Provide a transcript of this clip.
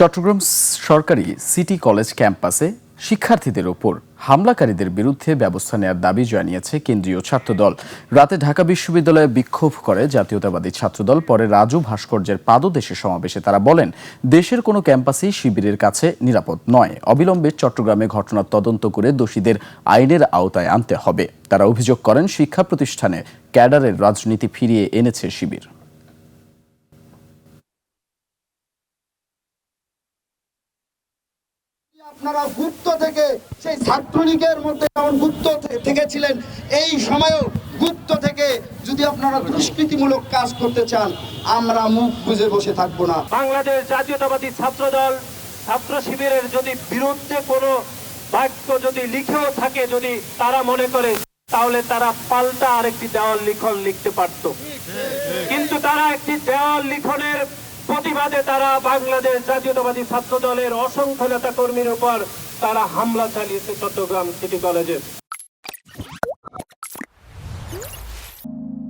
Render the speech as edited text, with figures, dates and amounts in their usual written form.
চট্টগ্রাম সরকারি city college ক্যাম্পাসে শিক্ষার্থীদের ওপর হামলাকারীদের বিরুদ্ধে ব্যবস্থা নেওয়ার দাবি জানিয়েছে কেন্দ্রীয় ছাত্রদল। রাতে ঢাকা বিশ্ববিদ্যালয়ে বিক্ষোভ করে জাতীয়তাবাদী ছাত্রদল, পরে রাজু ভাস্কর্যের পাদদেশে সমাবেশে তারা বলেন, দেশের কোনো ক্যাম্পাসই শিবিরের কাছে নিরাপদ নয়। অবিলম্বে চট্টগ্রামে ঘটনার তদন্ত করে দোষীদের আইনের আওতায় আনতে হবে। তারা অভিযোগ করেন, শিক্ষা প্রতিষ্ঠানে ক্যাডারের রাজনীতি ফিরিয়ে এনেছে শিবির। আপনারা গুপ্ত থেকে সেই ছাত্রলীগের মধ্যে যেমন গুপ্ত থেকে ছিলেন, এই সময়ও গুপ্ত থেকে যদি আপনারা দুষ্কৃতিমূলক কাজ করতে চান, আমরা মুখ বুজে বসে থাকবো না। বাংলাদেশ জাতীয়তাবাদী ছাত্রদল ছাত্র শিবিরের যদি বিরুদ্ধে কোনো বাক্য যদি লিখেও থাকে, যদি তারা মনে করে, তাহলে তারা পাল্টা আরেকটি দেওয়াল লিখন লিখতে পারত। কিন্তু তারা একটি দেওয়াল লিখনের প্রতিবাদে তারা বাংলাদেশ জাতীয়তাবাদী ছাত্র দলের অসংখ্য নেতা কর্মীর উপর তারা হামলা চালিয়েছে চট্টগ্রাম সিটি কলেজে।